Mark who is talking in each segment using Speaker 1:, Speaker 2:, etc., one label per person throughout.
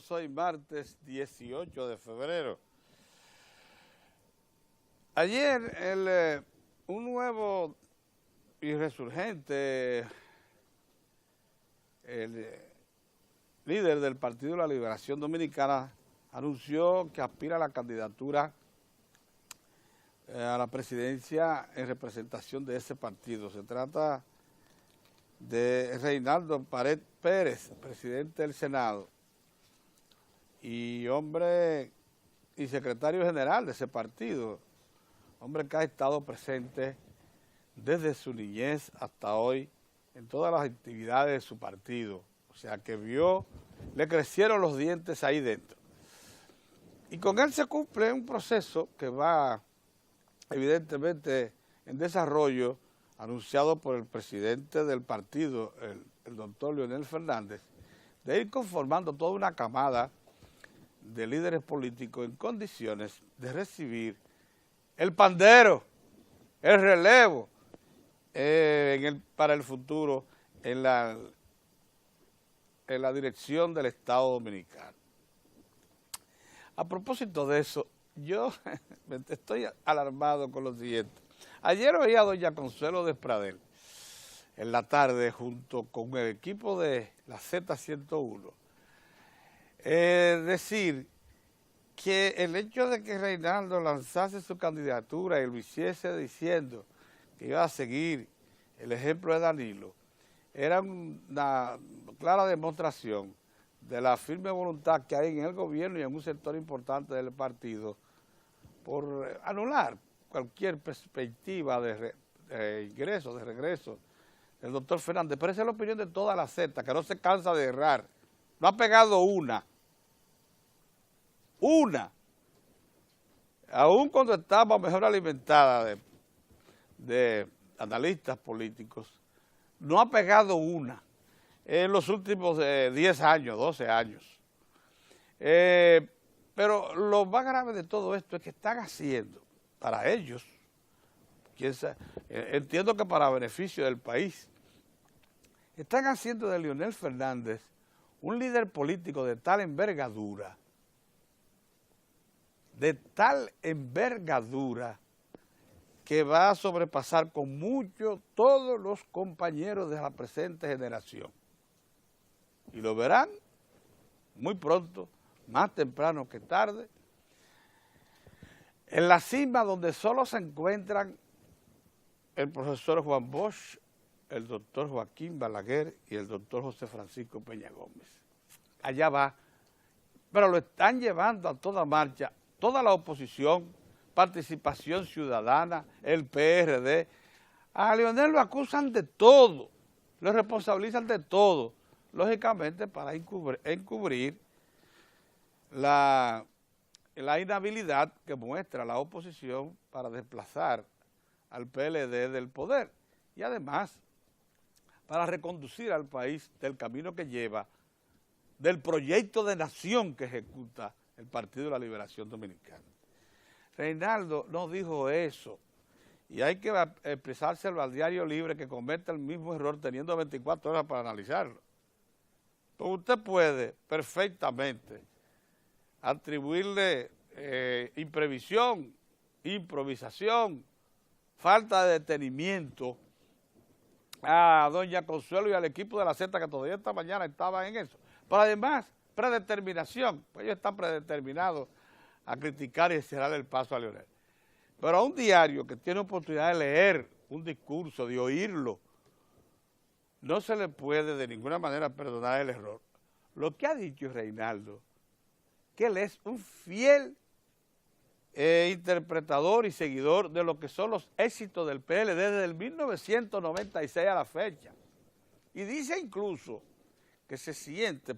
Speaker 1: amigos, hoy martes 18 de febrero. Ayer un nuevo y resurgente líder del Partido de la Liberación Dominicana anunció que aspira a la candidatura a la presidencia en representación de ese partido. Se trata de Reinaldo Pared Pérez, presidente del Senado, y secretario general de ese partido, hombre que ha estado presente desde su niñez hasta hoy en todas las actividades de su partido. O sea que le crecieron los dientes ahí dentro. Y con él se cumple un proceso que va evidentemente en desarrollo, anunciado por el presidente del partido, el doctor Leonel Fernández, de ir conformando toda una camada de líderes políticos en condiciones de recibir el pandero, el relevo para el futuro en la dirección del Estado Dominicano. A propósito de eso, yo estoy alarmado con lo siguiente. Ayer oí a doña Consuelo Despradel en la tarde junto con el equipo de la Z101 decir que el hecho de que Reinaldo lanzase su candidatura y lo hiciese diciendo que iba a seguir el ejemplo de Danilo era una clara demostración de la firme voluntad que hay en el gobierno y en un sector importante del partido por anular cualquier perspectiva de ingreso, de regreso del doctor Fernández. Pero esa es la opinión de toda la Z, que no se cansa de errar. No ha pegado una, aún cuando estaba mejor alimentada de analistas políticos, no ha pegado una en los últimos 10 años, 12 años. Pero lo más grave de todo esto es que están haciendo para ellos, entiendo que para beneficio del país, están haciendo de Leonel Fernández un líder político de tal envergadura, que va a sobrepasar con mucho todos los compañeros de la presente generación. Y lo verán muy pronto, más temprano que tarde, en la cima donde solo se encuentran el profesor Juan Bosch, el doctor Joaquín Balaguer y el doctor José Francisco Peña Gómez. Allá va, pero lo están llevando a toda marcha, toda la oposición, Participación Ciudadana, el PRD. A Leonel lo acusan de todo, lo responsabilizan de todo, lógicamente para encubrir la inhabilidad que muestra la oposición para desplazar al PLD del poder y además para reconducir al país del camino que lleva, del proyecto de nación que ejecuta el Partido de la Liberación Dominicana. Reinaldo no dijo eso y hay que expresárselo al Diario Libre, que comete el mismo error teniendo 24 horas para analizarlo. Pues usted puede perfectamente atribuirle imprevisión, improvisación, falta de detenimiento a doña Consuelo y al equipo de la Z, que todavía esta mañana estaban en eso. Pero además, predeterminación, pues ellos están predeterminados a criticar y cerrar el paso a Leonel. Pero a un diario que tiene oportunidad de leer un discurso, de oírlo, no se le puede de ninguna manera perdonar el error. Lo que ha dicho Reinaldo, que él es un fiel interpretador y seguidor de lo que son los éxitos del PLD desde el 1996 a la fecha. Y dice incluso que se siente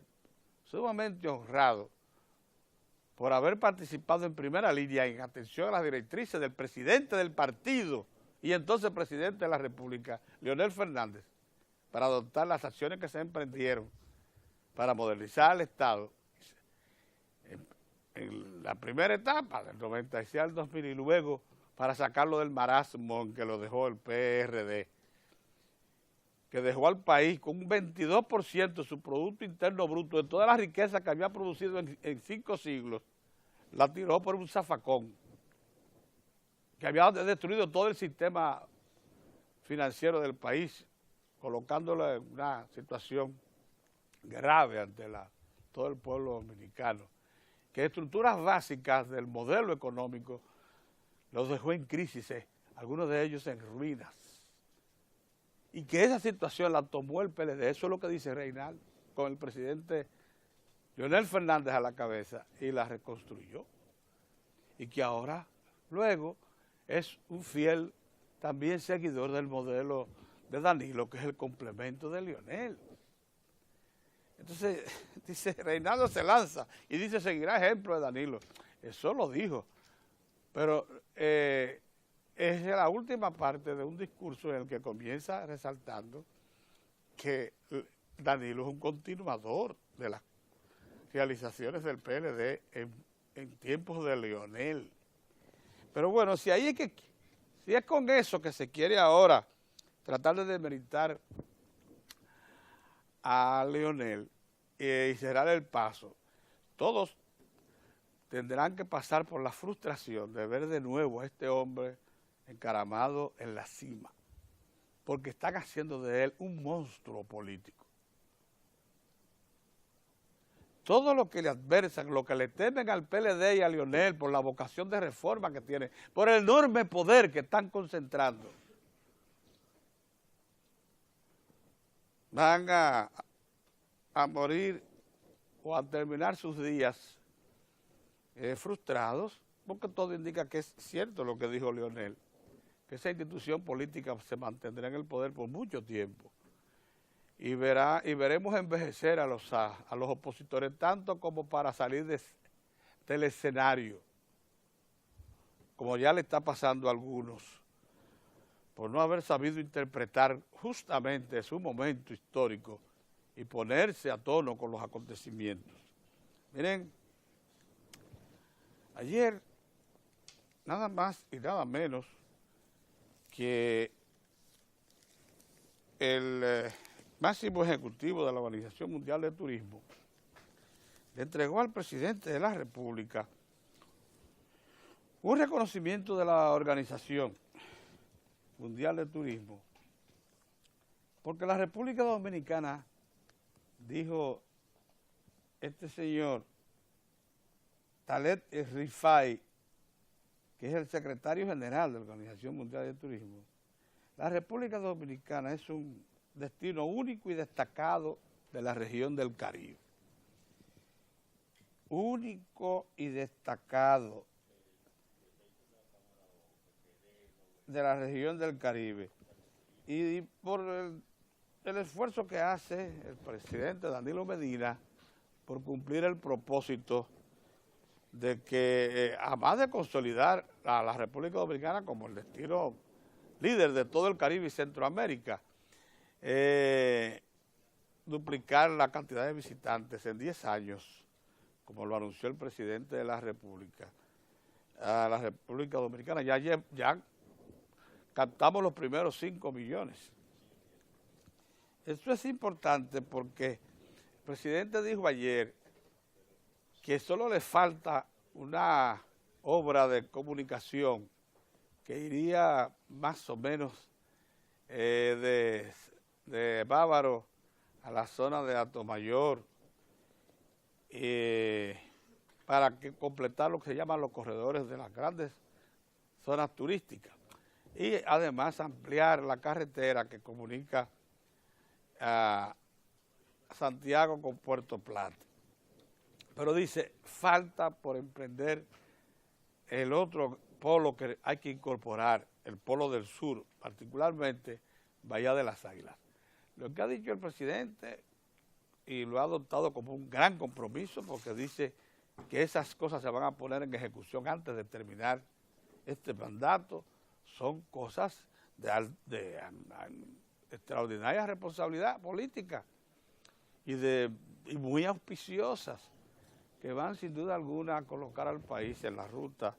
Speaker 1: sumamente honrado por haber participado en primera línea en atención a las directrices del presidente del partido y entonces presidente de la República, Leonel Fernández, para adoptar las acciones que se emprendieron para modernizar el Estado en la primera etapa, del 96 al 2000, y luego para sacarlo del marasmo en que lo dejó el PRD. que dejó al país con un 22% de su Producto Interno Bruto, de toda la riqueza que había producido en 5 siglos, la tiró por un zafacón, que había destruido todo el sistema financiero del país, colocándolo en una situación grave ante todo el pueblo dominicano, que estructuras básicas del modelo económico los dejó en crisis, algunos de ellos en ruinas, y que esa situación la tomó el PLD, eso es lo que dice Reinaldo, con el presidente Leonel Fernández a la cabeza, y la reconstruyó, y que ahora, luego, es un fiel también seguidor del modelo de Danilo, que es el complemento de Leonel. Entonces, dice, Reinaldo se lanza y dice, seguirá ejemplo de Danilo. Eso lo dijo, pero es la última parte de un discurso en el que comienza resaltando que Danilo es un continuador de las realizaciones del PLD en tiempos de Leonel. Pero bueno, si es con eso que se quiere ahora tratar de demeritar a Leonel y cerrar el paso, todos tendrán que pasar por la frustración de ver de nuevo a este hombre encaramado en la cima, porque están haciendo de él un monstruo político. Todo lo que le adversan, lo que le temen al PLD y a Leonel por la vocación de reforma que tiene, por el enorme poder que están concentrando, van a morir o a terminar sus días frustrados, porque todo indica que es cierto lo que dijo Leonel, que esa institución política se mantendrá en el poder por mucho tiempo. Y veremos envejecer a los opositores tanto como para salir del escenario, como ya le está pasando a algunos, por no haber sabido interpretar justamente su momento histórico y ponerse a tono con los acontecimientos. Miren, ayer, nada más y nada menos que el máximo ejecutivo de la Organización Mundial de Turismo le entregó al presidente de la República un reconocimiento de la Organización Mundial de Turismo, porque la República Dominicana, dijo este señor Khaled El-Rifai, que es el secretario general de la Organización Mundial de Turismo, la República Dominicana es un destino único y destacado de la región del Caribe. Único y destacado de la región del Caribe. Y por el esfuerzo que hace el presidente Danilo Medina por cumplir el propósito de que, además de consolidar a la República Dominicana como el destino líder de todo el Caribe y Centroamérica, duplicar la cantidad de visitantes en 10 años, como lo anunció el presidente de la República, a la República Dominicana. Ya captamos los primeros 5 millones. Esto es importante porque el presidente dijo ayer que solo le falta una obra de comunicación que iría más o menos de Bávaro a la zona de Atomayor para completar lo que se llaman los corredores de las grandes zonas turísticas y además ampliar la carretera que comunica a Santiago con Puerto Plata. Pero dice, falta por emprender el otro polo que hay que incorporar, el polo del sur, particularmente Bahía de las Águilas. Lo que ha dicho el presidente, y lo ha adoptado como un gran compromiso, porque dice que esas cosas se van a poner en ejecución antes de terminar este mandato, son cosas de extraordinaria responsabilidad política y muy auspiciosas, que van sin duda alguna a colocar al país en la ruta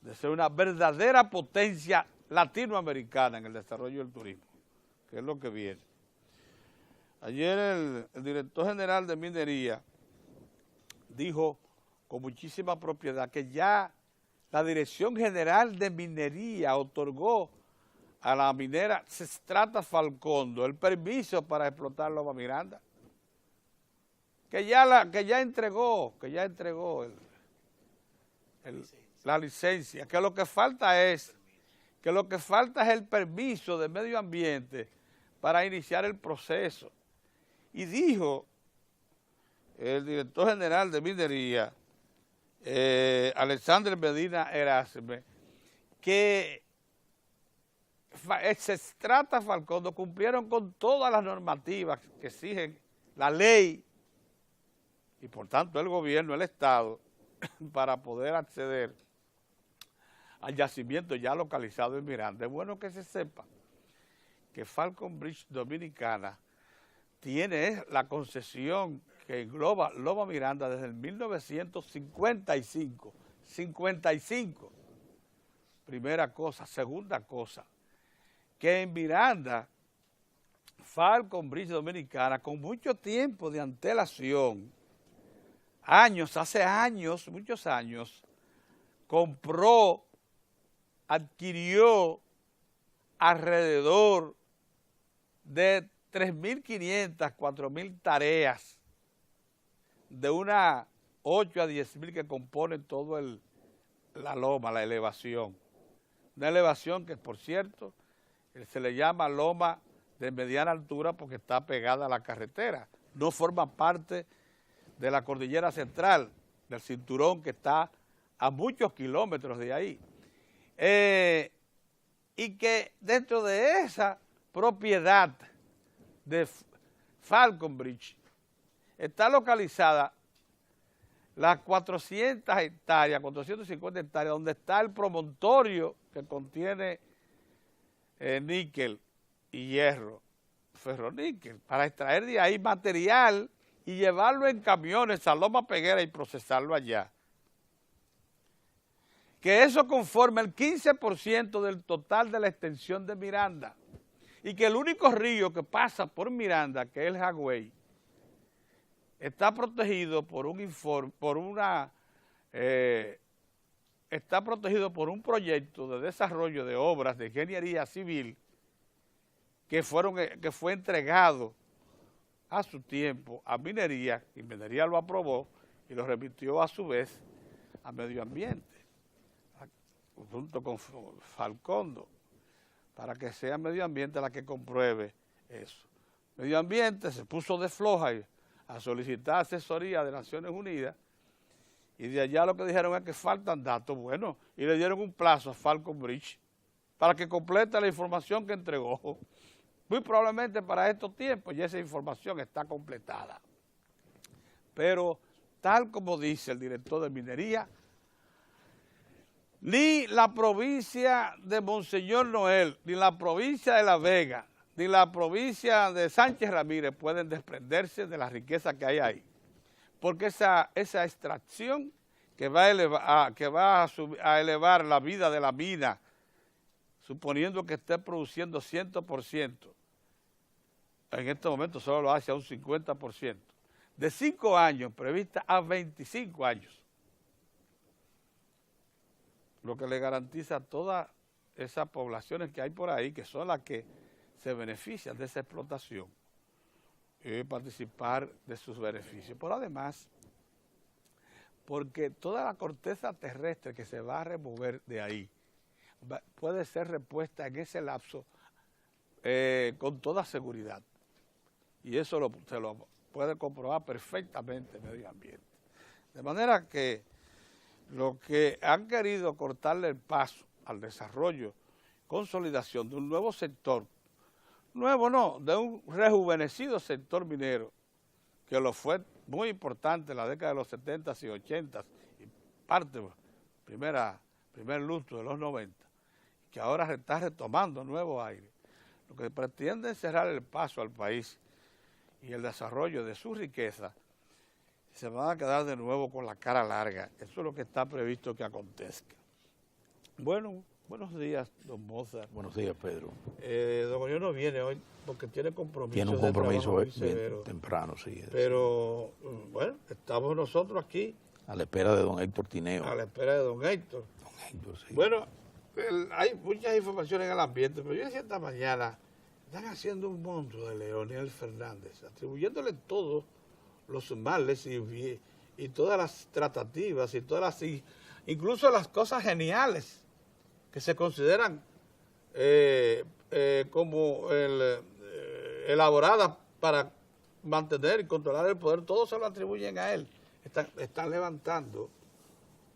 Speaker 1: de ser una verdadera potencia latinoamericana en el desarrollo del turismo, que es lo que viene. Ayer el director general de Minería dijo con muchísima propiedad que ya la Dirección General de Minería otorgó a la minera Sestrata Falcondo el permiso para explotar Loma Miranda, que ya entregó la licencia, que lo que falta es el permiso de medio ambiente para iniciar el proceso. Y dijo el director general de Minería, Alexander Medina Erasme, que Sestrata Falcondo cumplieron con todas las normativas que exigen la ley y por tanto el gobierno, el Estado, para poder acceder al yacimiento ya localizado en Miranda. Es bueno que se sepa que Falcon Bridge Dominicana tiene la concesión que engloba Loma Miranda desde el 1955. 55. Primera cosa. Segunda cosa, que en Miranda, Falcon Bridge Dominicana, con mucho tiempo de antelación, hace años, muchos años, adquirió alrededor de 3.500, 4.000 tareas de unas 8 a 10.000 que componen todo la loma, la elevación. Una elevación que, por cierto, se le llama loma de mediana altura porque está pegada a la carretera. No forma parte de la cordillera central, del cinturón que está a muchos kilómetros de ahí. Y que dentro de esa propiedad de Falcon Bridge está localizada las 400 hectáreas, 450 hectáreas, donde está el promontorio que contiene níquel y hierro, ferroníquel, para extraer de ahí material y llevarlo en camiones a Loma Peguera y procesarlo allá. Que eso conforma el 15% del total de la extensión de Miranda y que el único río que pasa por Miranda, que es el Jagüey, está protegido por un proyecto de desarrollo de obras de ingeniería civil que fue entregado a su tiempo a Minería, y Minería lo aprobó y lo remitió a su vez a Medio Ambiente, junto con Falcondo, para que sea Medio Ambiente la que compruebe eso. Medio Ambiente se puso de floja a solicitar asesoría de Naciones Unidas y de allá lo que dijeron es que faltan datos, bueno, y le dieron un plazo a Falcon Bridge para que complete la información que entregó. Muy probablemente para estos tiempos ya esa información está completada. Pero tal como dice el director de Minería, ni la provincia de Monseñor Noel, ni la provincia de La Vega, ni la provincia de Sánchez Ramírez pueden desprenderse de la riqueza que hay ahí. Porque esa extracción que va a elevar la vida de la mina, suponiendo que esté produciendo 100%, en este momento solo lo hace a un 50%, de 5 años prevista a 25 años. Lo que le garantiza a todas esas poblaciones que hay por ahí, que son las que se benefician de esa explotación, participar de sus beneficios. Pero además, porque toda la corteza terrestre que se va a remover de ahí puede ser repuesta en ese lapso con toda seguridad. Y eso se lo puede comprobar perfectamente Medio Ambiente. De manera que lo que han querido cortarle el paso al desarrollo, consolidación de un nuevo sector, nuevo no, de un rejuvenecido sector minero, que lo fue muy importante en la década de los 70 y 80 y primer lustro de los 90, que ahora está retomando nuevo aire. Lo que pretende es cerrar el paso al país y el desarrollo de su riqueza, se van a quedar de nuevo con la cara larga. Eso es lo que está previsto que acontezca. Bueno, Buenos días, don Mozart.
Speaker 2: Buenos días, Pedro.
Speaker 1: Don Orión no viene hoy porque tiene compromiso.
Speaker 2: Tiene un compromiso
Speaker 1: muy severo,
Speaker 2: temprano, sí.
Speaker 1: Pero, bueno, estamos nosotros aquí.
Speaker 2: A la espera de don Héctor Tineo.
Speaker 1: A la espera de don Héctor.
Speaker 2: Don Héctor, sí.
Speaker 1: Bueno, hay muchas informaciones en el ambiente, pero yo decía esta mañana, están haciendo un monstruo de Leonel Fernández, atribuyéndole todos los males y todas las tratativas y todas las, incluso las cosas geniales que se consideran como elaboradas para mantener y controlar el poder, todos se lo atribuyen a él. Están levantando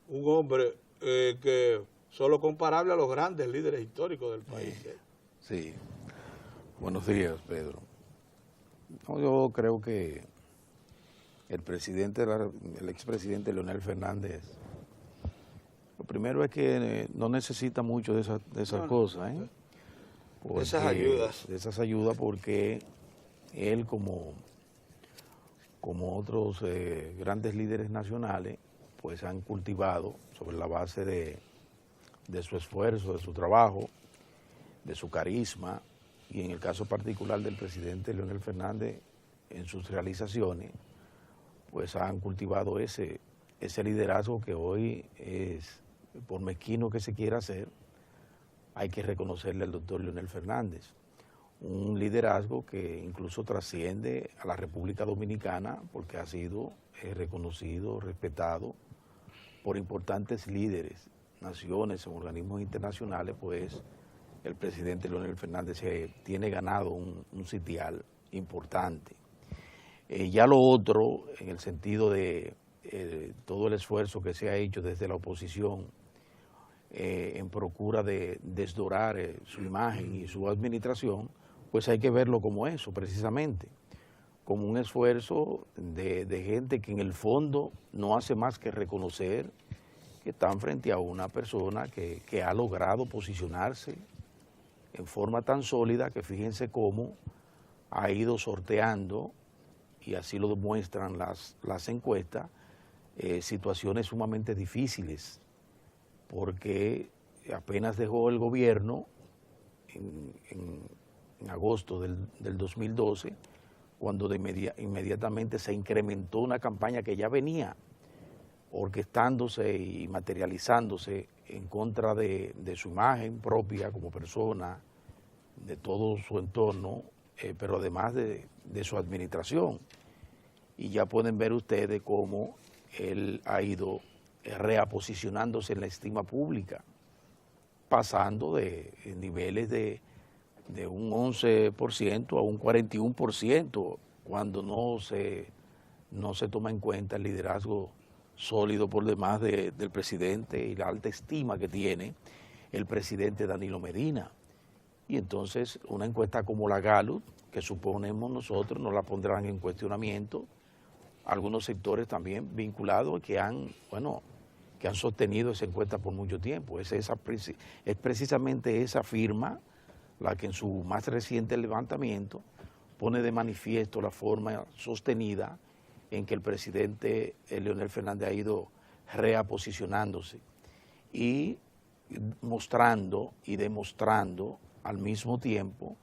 Speaker 1: un hombre que solo comparable a los grandes líderes históricos del país.
Speaker 2: Sí. Buenos días, Pedro. No, yo creo que el expresidente Leonel Fernández, lo primero es que no necesita mucho de esas cosas, ¿eh?
Speaker 1: De esas ayudas.
Speaker 2: De esas ayudas, porque él, como otros grandes líderes nacionales, pues han cultivado sobre la base de su esfuerzo, de su trabajo, de su carisma, y en el caso particular del presidente Leonel Fernández, en sus realizaciones, pues han cultivado ese liderazgo que hoy es, por mezquino que se quiera hacer, hay que reconocerle al doctor Leonel Fernández. Un liderazgo que incluso trasciende a la República Dominicana porque ha sido reconocido, respetado por importantes líderes, naciones, en organismos internacionales, pues el presidente Leonel Fernández tiene ganado un sitial importante. Ya lo otro, en el sentido de todo el esfuerzo que se ha hecho desde la oposición en procura de desdorar su imagen y su administración, pues hay que verlo como eso, precisamente, como un esfuerzo de gente que en el fondo no hace más que reconocer que están frente a una persona que ha logrado posicionarse en forma tan sólida que fíjense cómo ha ido sorteando, y así lo demuestran las encuestas, situaciones sumamente difíciles, porque apenas dejó el gobierno en agosto del 2012, cuando inmediatamente se incrementó una campaña que ya venía orquestándose y materializándose en contra de su imagen propia como persona, de todo su entorno, pero además de su administración. Y ya pueden ver ustedes cómo él ha ido reaposicionándose en la estima pública, pasando de niveles de un 11% a un 41%, cuando no se toma en cuenta el liderazgo sólido por demás del presidente y la alta estima que tiene el presidente Danilo Medina. Y entonces una encuesta como la Gallup, que suponemos nosotros no la pondrán en cuestionamiento, algunos sectores también vinculados que han sostenido esa encuesta por mucho tiempo. Es precisamente esa firma la que en su más reciente levantamiento pone de manifiesto la forma sostenida en que el presidente Leonel Fernández ha ido reaposicionándose y mostrando y demostrando al mismo tiempo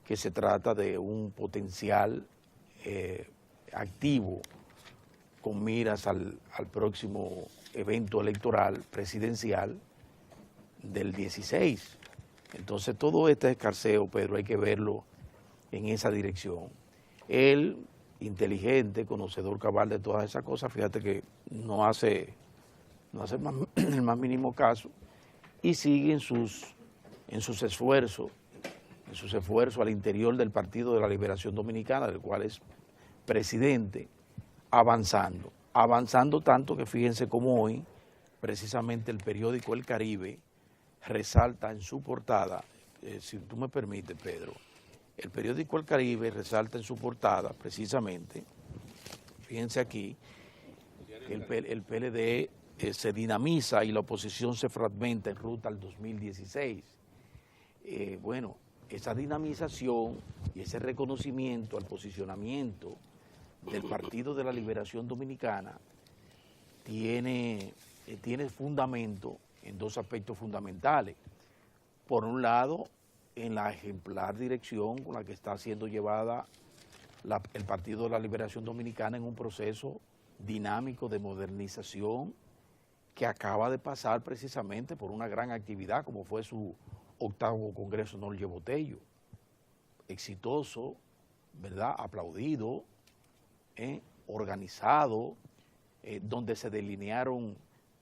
Speaker 2: que se trata de un potencial activo con miras al próximo evento electoral presidencial del 16. Entonces todo este escarceo, Pedro, hay que verlo en esa dirección. Él, inteligente, conocedor cabal de todas esas cosas, fíjate que no hace el más mínimo caso y sigue en sus esfuerzos al interior del Partido de la Liberación Dominicana, del cual es presidente, avanzando tanto que fíjense cómo hoy, precisamente el periódico El Caribe resalta en su portada, si tú me permites, Pedro, el periódico El Caribe resalta en su portada, precisamente, fíjense aquí, el PLD se dinamiza y la oposición se fragmenta en ruta al 2016. Esa dinamización y ese reconocimiento al posicionamiento del Partido de la Liberación Dominicana tiene fundamento en dos aspectos fundamentales. Por un lado, en la ejemplar dirección con la que está siendo llevada el Partido de la Liberación Dominicana en un proceso dinámico de modernización que acaba de pasar precisamente por una gran actividad como fue su 8º Congreso Norge Botello, exitoso, ¿verdad?, aplaudido, organizado, donde se delinearon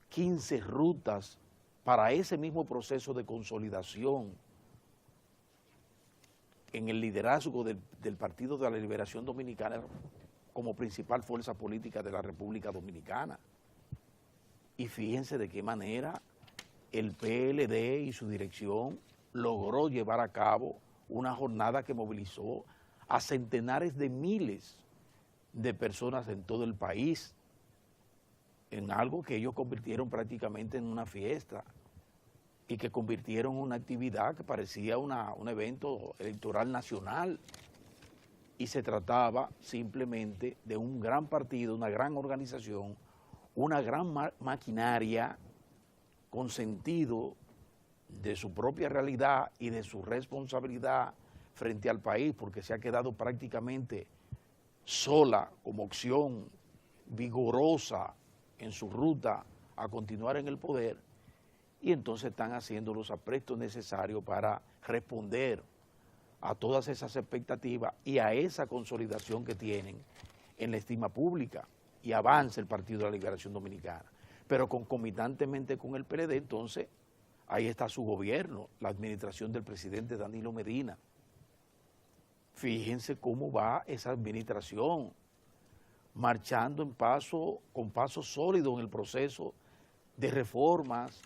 Speaker 2: 15 rutas para ese mismo proceso de consolidación en el liderazgo del Partido de la Liberación Dominicana como principal fuerza política de la República Dominicana. Y fíjense de qué manera el PLD y su dirección logró llevar a cabo una jornada que movilizó a centenares de miles de personas en todo el país, en algo que ellos convirtieron prácticamente en una fiesta y que convirtieron en una actividad que parecía un evento electoral nacional, y se trataba simplemente de un gran partido, una gran organización, una gran maquinaria con sentido de su propia realidad y de su responsabilidad frente al país, porque se ha quedado prácticamente sola como opción vigorosa en su ruta a continuar en el poder, y entonces están haciendo los aprestos necesarios para responder a todas esas expectativas y a esa consolidación que tienen en la estima pública, y avanza el Partido de la Liberación Dominicana. Pero concomitantemente con el PLD, entonces, ahí está su gobierno, la administración del presidente Danilo Medina. Fíjense cómo va esa administración, marchando con paso sólido en el proceso de reformas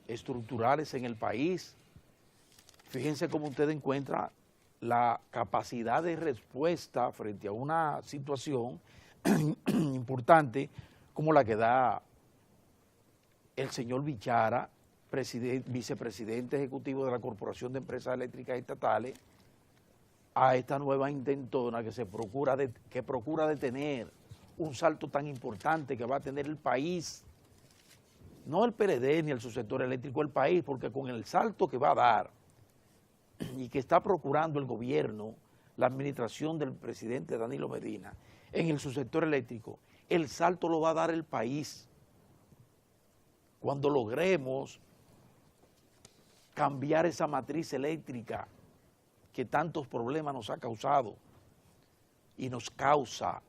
Speaker 2: estructurales en el país. Fíjense cómo usted encuentra la capacidad de respuesta frente a una situación importante como la que da el señor Bichara, vicepresidente ejecutivo de la Corporación de Empresas Eléctricas Estatales, a esta nueva intentona que procura detener un salto tan importante que va a tener el país, no el PLD ni el subsector eléctrico, el país, porque con el salto que va a dar y que está procurando el gobierno, la administración del presidente Danilo Medina, en el subsector eléctrico, el salto lo va a dar el país. Cuando logremos cambiar esa matriz eléctrica que tantos problemas nos ha causado y nos causa,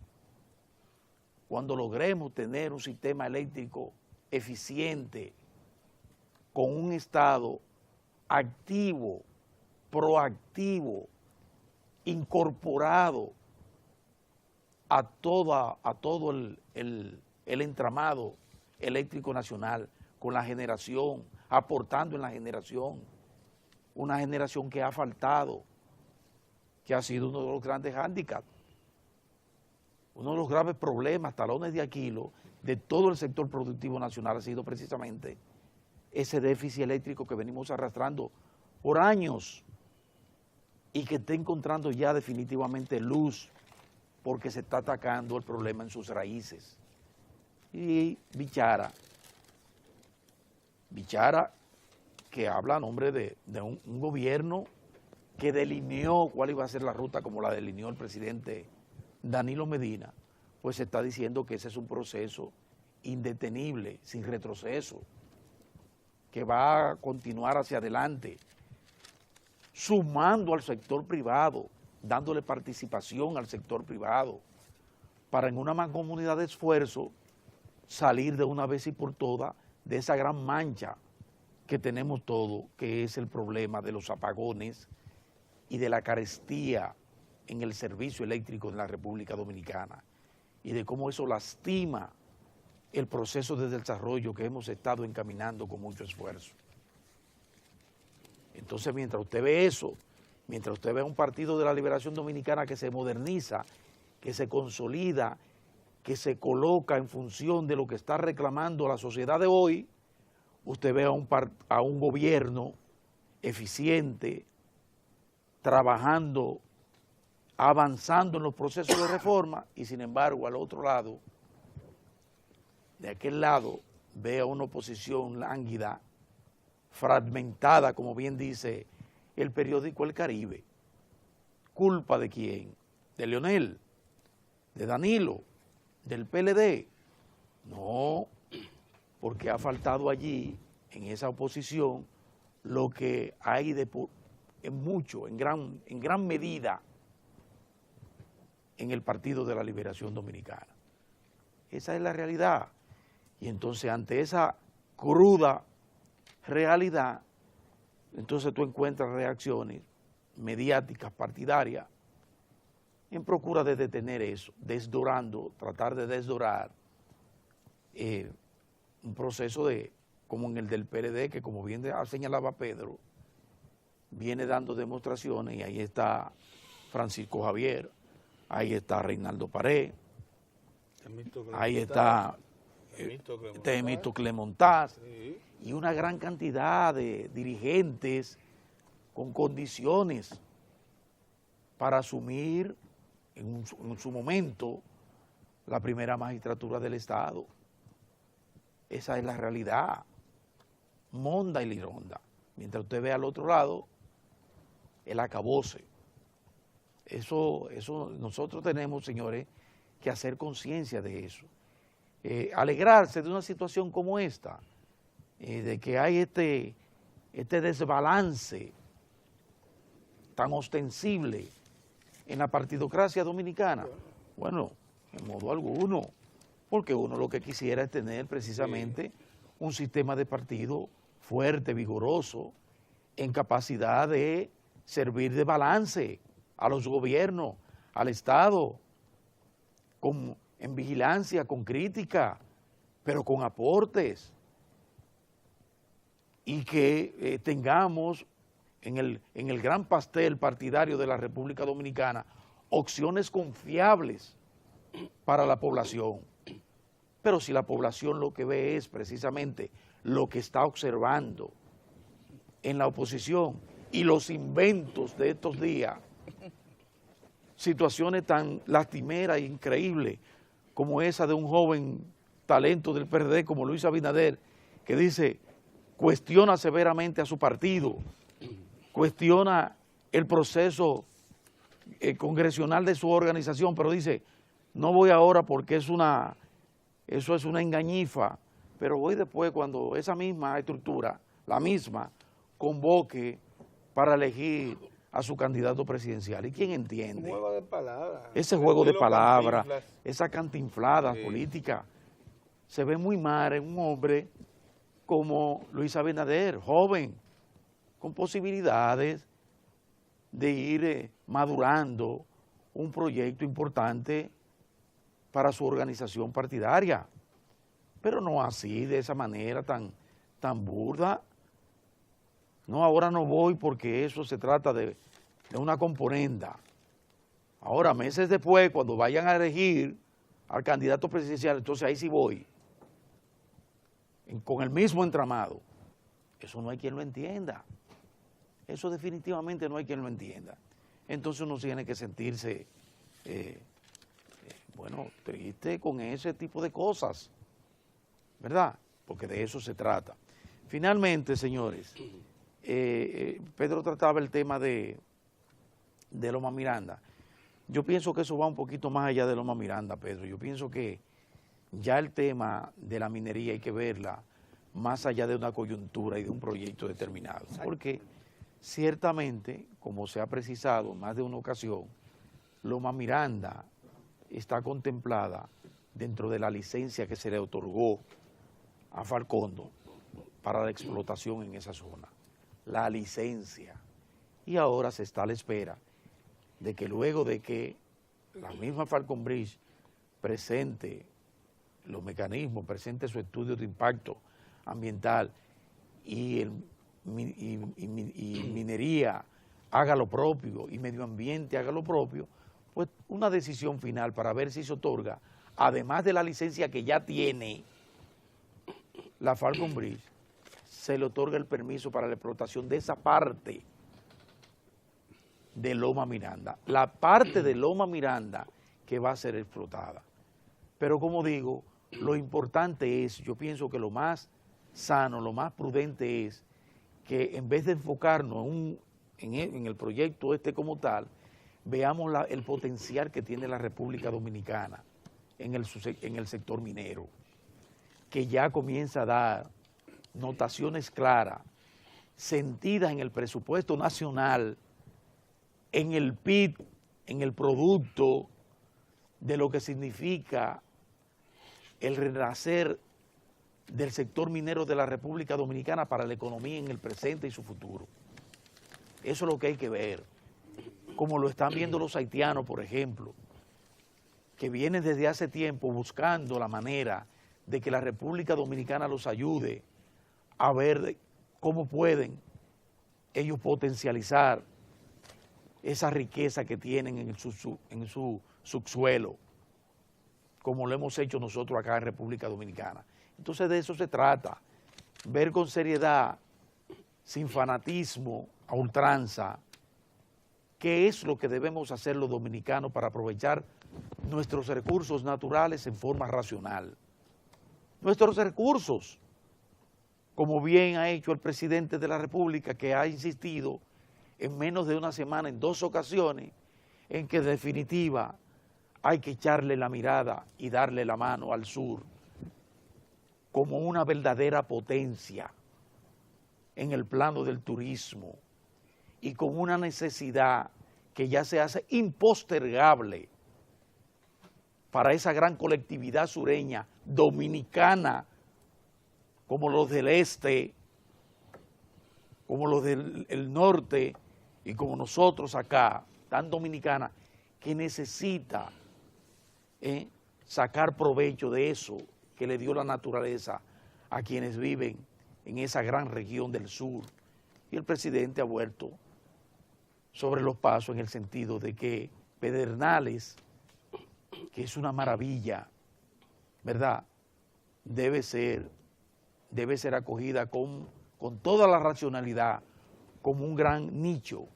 Speaker 2: cuando logremos tener un sistema eléctrico eficiente, con un Estado activo, proactivo, incorporado a todo el entramado eléctrico nacional, con la generación, aportando en la generación, una generación que ha faltado, que ha sido uno de los grandes hándicaps, uno de los graves problemas, talones de Aquiles, de todo el sector productivo nacional ha sido precisamente ese déficit eléctrico que venimos arrastrando por años y que está encontrando ya definitivamente luz porque se está atacando el problema en sus raíces. Y Bichara que habla a nombre de un gobierno que delineó cuál iba a ser la ruta como la delineó el presidente Danilo Medina, pues se está diciendo que ese es un proceso indetenible, sin retroceso, que va a continuar hacia adelante, sumando al sector privado, dándole participación al sector privado, para en una mancomunidad de esfuerzo salir de una vez y por todas de esa gran mancha que tenemos todos, que es el problema de los apagones y de la carestía en el servicio eléctrico en la República Dominicana, y de cómo eso lastima el proceso de desarrollo que hemos estado encaminando con mucho esfuerzo. Entonces, mientras usted ve eso, mientras usted ve un Partido de la Liberación Dominicana que se moderniza, que se consolida, que se coloca en función de lo que está reclamando la sociedad de hoy, usted ve a un gobierno eficiente, trabajando, avanzando en los procesos de reforma, y sin embargo al otro lado, de aquel lado, ve a una oposición lánguida fragmentada, como bien dice el periódico El Caribe. ¿Culpa de quién? ¿De Leonel? ¿De Danilo? ¿Del PLD? No, porque ha faltado allí, en esa oposición, lo que hay en gran medida en el Partido de la Liberación Dominicana. Esa es la realidad. Y entonces, ante esa cruda realidad, entonces tú encuentras reacciones mediáticas, partidarias, en procura de detener eso, tratar de desdorar un proceso como en el del PLD, que como bien señalaba Pedro, viene dando demostraciones, y ahí está Francisco Javier, ahí está Reinaldo Pared, ahí está Temístocles Montaz,
Speaker 1: Sí.
Speaker 2: y una gran cantidad de dirigentes con condiciones para asumir en su momento la primera magistratura del Estado. Esa es la realidad, monda y lironda. Mientras usted ve al otro lado, el acabose. Eso nosotros tenemos, señores, que hacer conciencia de eso. Alegrarse de una situación como esta, de que hay este desbalance tan ostensible en la partidocracia dominicana. Bueno, en modo alguno, porque uno lo que quisiera es tener precisamente un sistema de partido fuerte, vigoroso, en capacidad de servir de balance a los gobiernos, al Estado, en vigilancia, con crítica, pero con aportes, y que tengamos en el gran pastel partidario de la República Dominicana opciones confiables para la población. Pero si la población lo que ve es precisamente lo que está observando en la oposición y los inventos de estos días, situaciones tan lastimeras e increíbles como esa de un joven talento del PRD como Luis Abinader, que dice, cuestiona severamente a su partido, cuestiona el proceso congresional de su organización, pero dice, no voy ahora porque eso es una engañifa, pero voy después cuando esa misma estructura, la misma, convoque para elegir a su candidato presidencial. ¿Y quién entiende?
Speaker 1: Un juego de palabras.
Speaker 2: Ese juego de palabras,
Speaker 1: Cantinflas.
Speaker 2: esa cantinflada política, se ve muy mal en un hombre como Luis Abinader, joven, con posibilidades de ir madurando un proyecto importante para su organización partidaria, pero no así, de esa manera tan burda. No, ahora no voy porque eso se trata de una componenda. Ahora, meses después, cuando vayan a elegir al candidato presidencial, entonces ahí sí voy, con el mismo entramado. Eso no hay quien lo entienda. Eso definitivamente no hay quien lo entienda. Entonces uno tiene que sentirse, triste con ese tipo de cosas, ¿verdad? Porque de eso se trata. Finalmente, señores, Pedro trataba el tema de Loma Miranda. Yo pienso que eso va un poquito más allá de Loma Miranda, Pedro. Yo pienso que ya el tema de la minería hay que verla más allá de una coyuntura y de un proyecto determinado. Porque ciertamente, como se ha precisado más de una ocasión, Loma Miranda está contemplada dentro de la licencia que se le otorgó a Falcondo para la explotación en esa zona. La licencia. Y ahora se está a la espera de que luego de que la misma Falcon Bridge presente los mecanismos, presente su estudio de impacto ambiental y minería haga lo propio y medio ambiente haga lo propio, pues una decisión final para ver si se otorga, además de la licencia que ya tiene la Falcon Bridge, se le otorga el permiso para la explotación de esa parte de Loma Miranda, la parte de Loma Miranda que va a ser explotada. Pero como digo, lo importante es, yo pienso que lo más sano, lo más prudente es que en vez de enfocarnos en el proyecto como tal, veamos el potencial que tiene la República Dominicana en el sector minero, que ya comienza a dar notaciones claras, sentidas en el presupuesto nacional, en el PIB, en el producto, de lo que significa el renacer del sector minero de la República Dominicana para la economía en el presente y su futuro. Eso es lo que hay que ver, como lo están viendo los haitianos, por ejemplo, que vienen desde hace tiempo buscando la manera de que la República Dominicana los ayude a ver cómo pueden ellos potencializar esa riqueza que tienen en su subsuelo, como lo hemos hecho nosotros acá en República Dominicana. Entonces de eso se trata, ver con seriedad, sin fanatismo, a ultranza, qué es lo que debemos hacer los dominicanos para aprovechar nuestros recursos naturales en forma racional. Nuestros recursos, como bien ha hecho el presidente de la República, que ha insistido en menos de una semana, en 2 ocasiones, en que en definitiva hay que echarle la mirada y darle la mano al sur como una verdadera potencia en el plano del turismo y con una necesidad que ya se hace impostergable para esa gran colectividad sureña, dominicana, como los del este, como los del norte y como nosotros acá, tan dominicana, que necesita sacar provecho de eso que le dio la naturaleza a quienes viven en esa gran región del sur. Y el presidente ha vuelto sobre los pasos en el sentido de que Pedernales, que es una maravilla, ¿verdad?, debe ser acogida con toda la racionalidad como un gran nicho,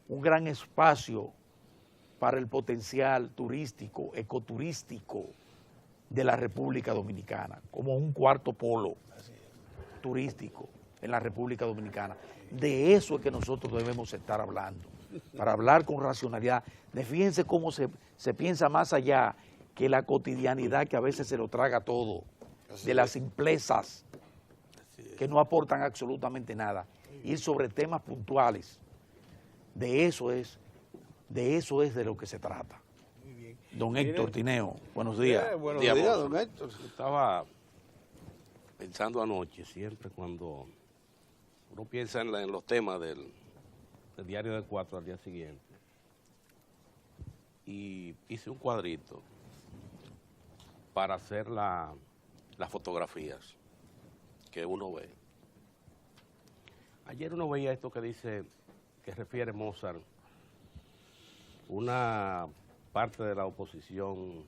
Speaker 2: un gran espacio para el potencial turístico, ecoturístico de la República Dominicana, como un cuarto polo turístico en la República Dominicana. De eso es que nosotros debemos estar hablando, para hablar con racionalidad. Fíjense cómo se piensa más allá que la cotidianidad que a veces se lo traga todo, de las simplezas que no aportan absolutamente nada, ir sobre temas puntuales. De eso es de lo que se trata.
Speaker 1: Muy bien.
Speaker 2: Don Héctor Tineo, buenos días.
Speaker 1: Buenos días, don Héctor.
Speaker 3: Estaba pensando anoche, siempre cuando uno piensa en los temas del diario de 4 al día siguiente, y hice un cuadrito para hacer las fotografías que uno ve. Ayer uno veía esto que dice, que refiere Mozart, una parte de la oposición,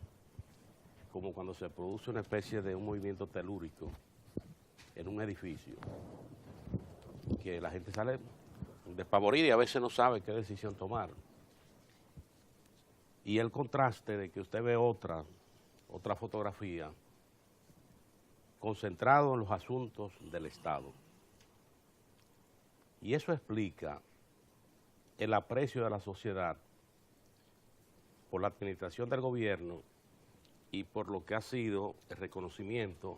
Speaker 3: como cuando se produce una especie de un movimiento telúrico en un edificio, que la gente sale despavorida y a veces no sabe qué decisión tomar. Y el contraste de que usted ve otra fotografía concentrado en los asuntos del Estado. Y eso explica el aprecio de la sociedad por la administración del gobierno y por lo que ha sido el reconocimiento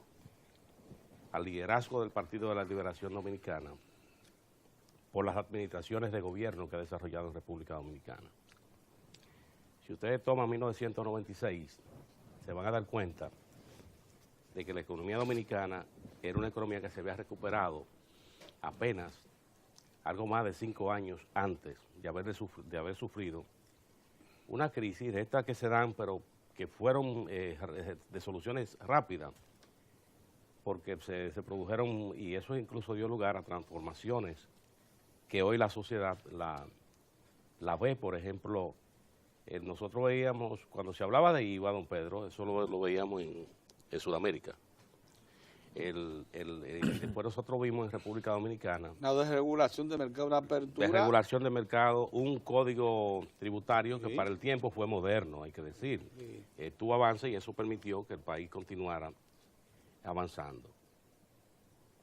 Speaker 3: al liderazgo del Partido de la Liberación Dominicana por las administraciones de gobierno que ha desarrollado en República Dominicana. Si ustedes toman 1996, se van a dar cuenta de que la economía dominicana era una economía que se había recuperado apenas algo más de 5 años antes de haber sufrido una crisis de estas que se dan, pero que fueron de soluciones rápidas, porque se produjeron, y eso incluso dio lugar a transformaciones que hoy la sociedad la ve. Por ejemplo, nosotros veíamos, cuando se hablaba de IVA, don Pedro, eso lo veíamos en Sudamérica. Después nosotros vimos en República Dominicana
Speaker 1: Una desregulación de mercado, una apertura.
Speaker 3: Desregulación de mercado, un código tributario que para el tiempo fue moderno, hay que decir. Tuvo avance y eso permitió que el país continuara avanzando.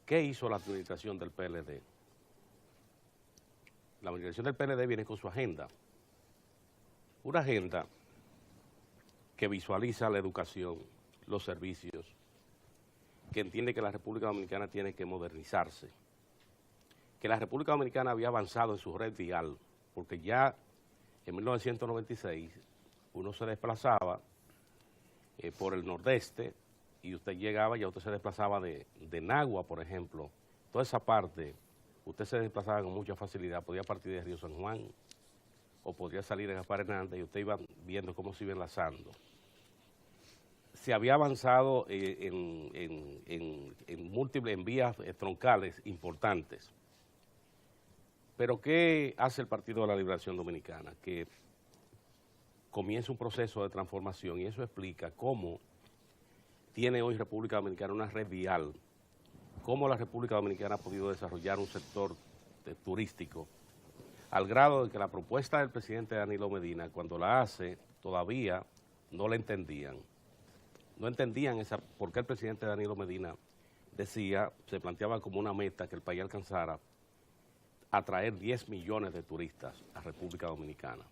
Speaker 3: ¿qué hizo la administración del PLD? La administración del PLD viene con su agenda. Una agenda que visualiza la educación, los servicios, que entiende que la República Dominicana tiene que modernizarse, que la República Dominicana había avanzado en su red vial, porque ya en 1996 uno se desplazaba por el nordeste y usted llegaba, ya usted se desplazaba de Nagua, por ejemplo, toda esa parte, usted se desplazaba con mucha facilidad, podía partir de Río San Juan o podría salir de Gaspar Hernández y usted iba viendo cómo se iba enlazando. Se había avanzado en múltiples vías troncales importantes. Pero ¿qué hace el Partido de la Liberación Dominicana? Que comienza un proceso de transformación y eso explica cómo tiene hoy República Dominicana una red vial, cómo la República Dominicana ha podido desarrollar un sector turístico, al grado de que la propuesta del presidente Danilo Medina, cuando la hace, todavía no la entendían. No entendían por qué el presidente Danilo Medina decía, se planteaba como una meta que el país alcanzara atraer 10 millones de turistas a República Dominicana.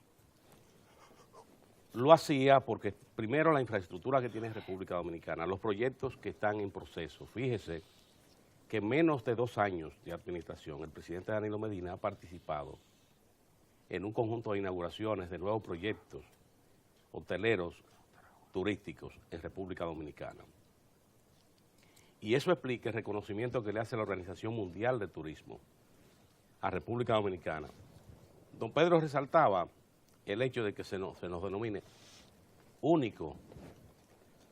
Speaker 3: Lo hacía porque primero la infraestructura que tiene República Dominicana, los proyectos que están en proceso. Fíjese que en menos de 2 años de administración, el presidente Danilo Medina ha participado en un conjunto de inauguraciones de nuevos proyectos hoteleros turísticos en República Dominicana. Y eso explica el reconocimiento que le hace la Organización Mundial de Turismo a República Dominicana. Don Pedro resaltaba el hecho de que se nos denomine único,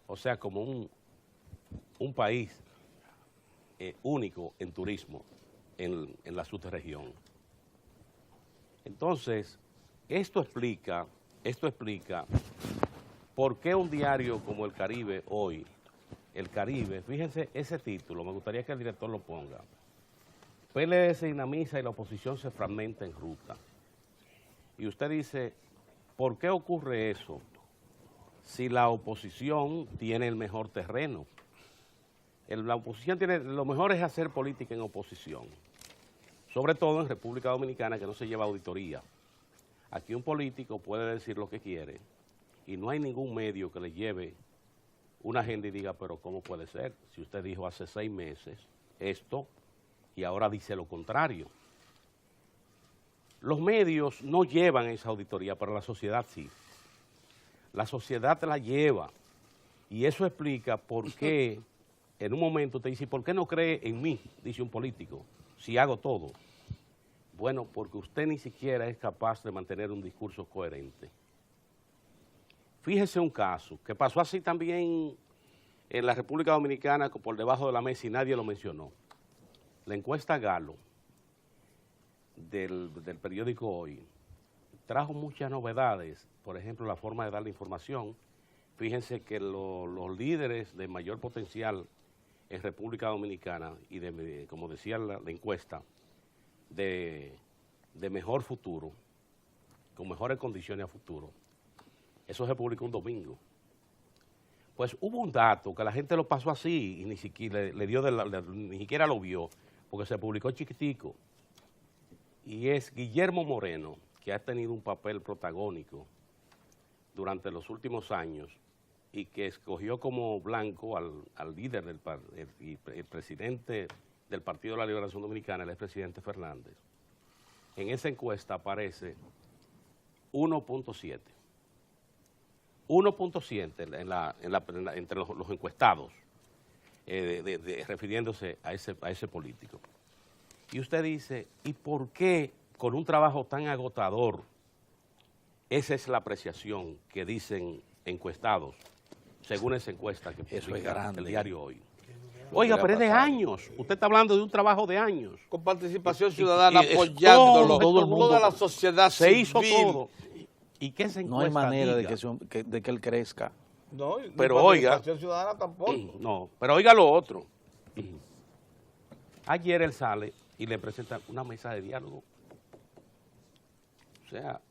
Speaker 3: o sea, como un país único en turismo en la subregión. Entonces, esto explica por qué un diario como El Caribe hoy, El Caribe, fíjense ese título, me gustaría que el director lo ponga. PLD se dinamiza y la oposición se fragmenta en ruta. Y usted dice, ¿por qué ocurre eso? Si la oposición tiene el mejor terreno. La oposición tiene, lo mejor es hacer política en oposición. Sobre todo en República Dominicana, que no se lleva auditoría. Aquí un político puede decir lo que quiere y no hay ningún medio que le lleve una agenda y diga, pero ¿cómo puede ser? Si usted dijo hace 6 meses esto y ahora dice lo contrario. Los medios no llevan esa auditoría, pero la sociedad sí. La sociedad la lleva y eso explica por qué en un momento te dice, ¿por qué no cree en mí? Dice un político, si hago todo. Bueno, porque usted ni siquiera es capaz de mantener un discurso coherente. Fíjese un caso que pasó así también en la República Dominicana por debajo de la mesa y nadie lo mencionó. La encuesta Galo del periódico Hoy trajo muchas novedades, por ejemplo, la forma de dar la información. Fíjense que los líderes de mayor potencial en República Dominicana y como decía la encuesta, de mejor futuro, con mejores condiciones a futuro, eso se publicó un domingo. Pues hubo un dato que la gente lo pasó así y ni siquiera ni siquiera lo vio, porque se publicó chiquitico. Y es Guillermo Moreno, que ha tenido un papel protagónico durante los últimos años y que escogió como blanco al líder el presidente del Partido de la Liberación Dominicana, el expresidente Fernández. En esa encuesta aparece 1.7. 1.7 entre los encuestados, refiriéndose a ese político. Y usted dice, ¿y por qué con un trabajo tan agotador? Esa es la apreciación que dicen encuestados, según esa encuesta que publica el diario Hoy. Oiga, pero es de años. Usted está hablando de un trabajo de años.
Speaker 1: Con participación ciudadana, apoyándolo.
Speaker 2: Todo el mundo,
Speaker 1: toda la sociedad
Speaker 3: se
Speaker 1: civil.
Speaker 3: hizo todo. ¿Y qué esa encuesta
Speaker 2: no hay manera
Speaker 3: diga?
Speaker 2: de que él crezca.
Speaker 1: No,
Speaker 3: pero oiga,
Speaker 1: participación ciudadana tampoco.
Speaker 3: No, pero oiga lo otro. Ayer él sale y le presenta una mesa de diálogo. O sea,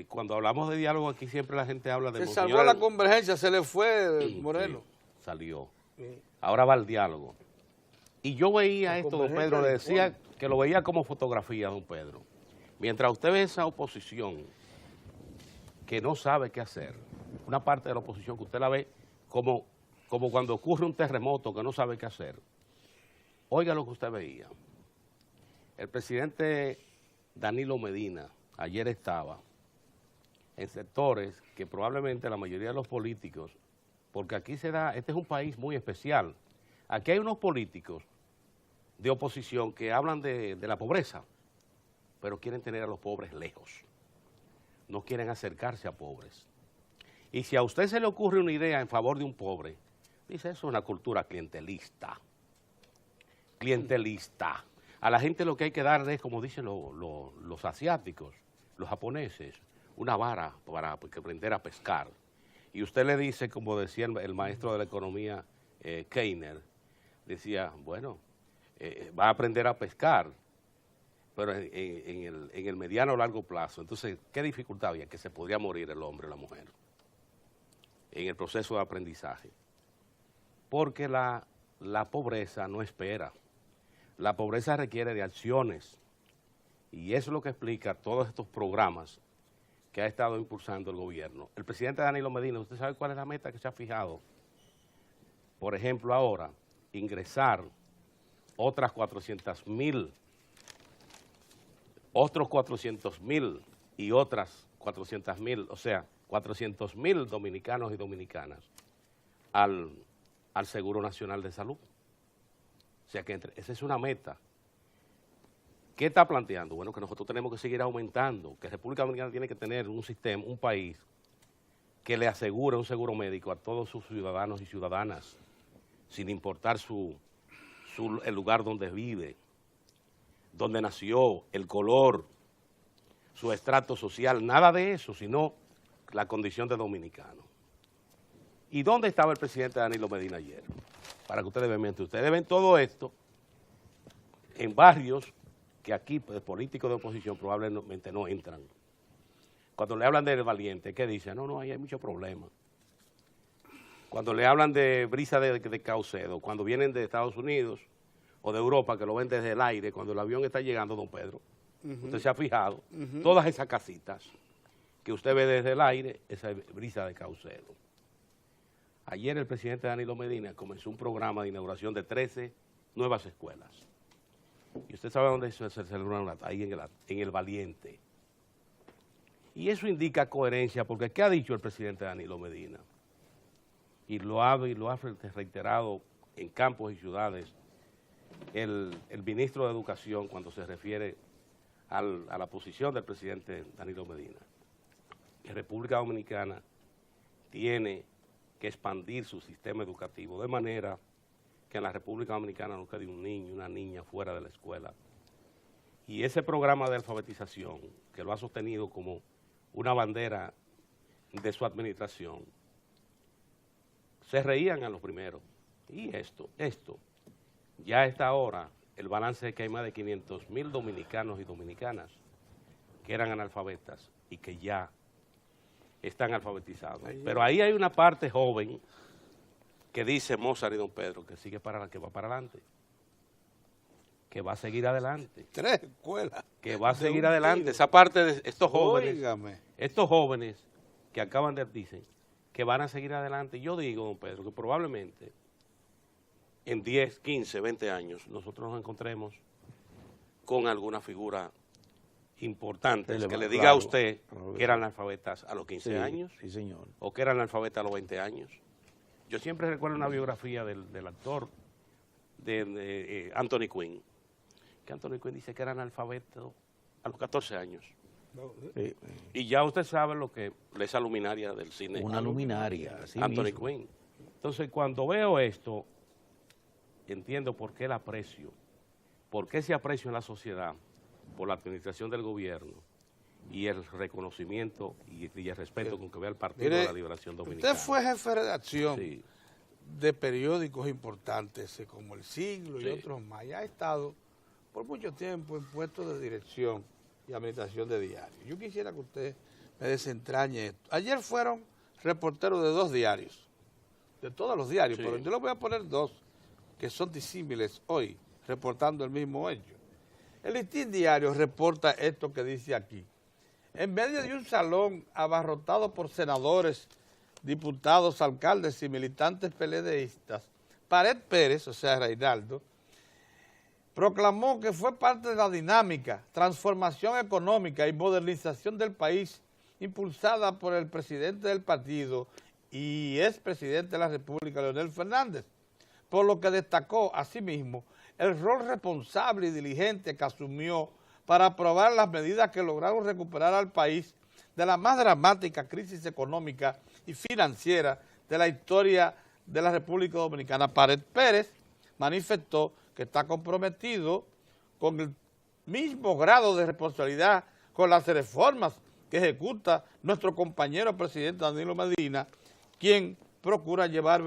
Speaker 3: cuando hablamos de diálogo aquí siempre la gente habla de...
Speaker 1: Se salvó la convergencia, se le fue Moreno.
Speaker 3: Sí, salió.
Speaker 1: Sí.
Speaker 3: Ahora va el diálogo. Y yo veía esto, don Pedro, le decía que lo veía como fotografía, don Pedro. Mientras usted ve esa oposición que no sabe qué hacer, una parte de la oposición que usted la ve como cuando ocurre un terremoto que no sabe qué hacer, oiga lo que usted veía. El presidente Danilo Medina ayer estaba en sectores que probablemente la mayoría de los políticos, porque aquí se da, este es un país muy especial, aquí hay unos políticos de oposición que hablan de la pobreza, pero quieren tener a los pobres lejos, no quieren acercarse a pobres. Y si a usted se le ocurre una idea en favor de un pobre, dice, eso es una cultura clientelista. Clientelista. A la gente lo que hay que darle es, como dicen los asiáticos, los japoneses, una vara para aprender a pescar. Y usted le dice, como decía el maestro de la economía, Keiner, decía, bueno, va a aprender a pescar, pero en el mediano o largo plazo. Entonces, ¿qué dificultad había? Que se podría morir el hombre o la mujer en el proceso de aprendizaje. Porque la pobreza no espera. La pobreza requiere de acciones. Y eso es lo que explica todos estos programas que ha estado impulsando el gobierno. El presidente Danilo Medina, ¿usted sabe cuál es la meta que se ha fijado? Por ejemplo, ahora, ingresar otros 400,000 y otras 400,000, o sea, 400,000 dominicanos y dominicanas al Seguro Nacional de Salud. O sea que esa es una meta. ¿Qué está planteando? Bueno, que nosotros tenemos que seguir aumentando, que República Dominicana tiene que tener un sistema, un país que le asegure un seguro médico a todos sus ciudadanos y ciudadanas, sin importar el lugar donde vive, donde nació, el color, su estrato social, nada de eso, sino la condición de dominicano. ¿Y dónde estaba el presidente Danilo Medina ayer? Para que ustedes vean, ustedes ven todo esto en barrios que aquí, pues, políticos de oposición probablemente no entran. Cuando le hablan del Valiente, ¿qué dicen? No, ahí hay muchos problemas. Cuando le hablan de Brisa de Caucedo, cuando vienen de Estados Unidos o de Europa, que lo ven desde el aire, cuando el avión está llegando, don Pedro, usted se ha fijado, todas esas casitas que usted ve desde el aire, esa es Brisa de Caucedo. Ayer el presidente Danilo Medina comenzó un programa de inauguración de 13 nuevas escuelas. Y usted sabe dónde se celebró, ahí en el Valiente. Y eso indica coherencia, porque ¿qué ha dicho el presidente Danilo Medina? Y lo ha reiterado en campos y ciudades el ministro de Educación cuando se refiere a la posición del presidente Danilo Medina. Que República Dominicana tiene que expandir su sistema educativo de manera que en la República Dominicana no quede un niño, una niña fuera de la escuela. Y ese programa de alfabetización, que lo ha sostenido como una bandera de su administración, se reían a los primeros. Y esto, ya a esta hora, el balance es que hay más de 500,000 dominicanos y dominicanas que eran analfabetas y que ya están alfabetizados. Pero ahí hay una parte joven que dice Mozart y don Pedro que va para adelante, que va a seguir adelante.
Speaker 1: 3 escuelas.
Speaker 3: Que va a seguir adelante. Esa parte de estos jóvenes,
Speaker 1: Óigame.
Speaker 3: estos jóvenes que acaban de dicen que van a seguir adelante. Yo digo, don Pedro, que probablemente en 10, 15, 20 años nosotros nos encontremos con alguna figura importante que le diga a usted que eran analfabetas a los 15 años,
Speaker 2: sí, señor,
Speaker 3: o que eran analfabetas a los 20 años. Yo siempre recuerdo una biografía del actor de Anthony Quinn, que Anthony Quinn dice que era analfabeto a los 14 años.
Speaker 2: Sí.
Speaker 3: Y ya usted sabe lo que esa luminaria del cine.
Speaker 2: Una luminaria, así
Speaker 3: Anthony
Speaker 2: mismo.
Speaker 3: Quinn. Entonces, cuando veo esto, entiendo por qué el aprecio, por qué ese aprecio en la sociedad por la administración del gobierno y el reconocimiento y el respeto con que ve al Partido de la Liberación Dominicana.
Speaker 1: Usted fue jefe de redacción
Speaker 3: Sí.
Speaker 1: de periódicos importantes como El Siglo y
Speaker 3: Sí.
Speaker 1: otros más. Y ha estado por mucho tiempo en puestos de dirección y administración de diarios. Yo quisiera que usted me desentrañe esto. Ayer fueron reporteros de 2 diarios, de todos los diarios,
Speaker 3: Sí.
Speaker 1: pero yo le voy a poner 2 que son disímiles hoy, reportando el mismo hecho. El Listín Diario reporta esto que dice aquí. En medio de un salón abarrotado por senadores, diputados, alcaldes y militantes PLDistas, Pared Pérez, o sea, Reinaldo, proclamó que fue parte de la dinámica, transformación económica y modernización del país impulsada por el presidente del partido y expresidente de la República, Leonel Fernández, por lo que destacó asimismo el rol responsable y diligente que asumió para aprobar las medidas que lograron recuperar al país de la más dramática crisis económica y financiera de la historia de la República Dominicana. Pared Pérez manifestó que está comprometido con el mismo grado de responsabilidad con las reformas que ejecuta nuestro compañero presidente Danilo Medina, quien procura llevar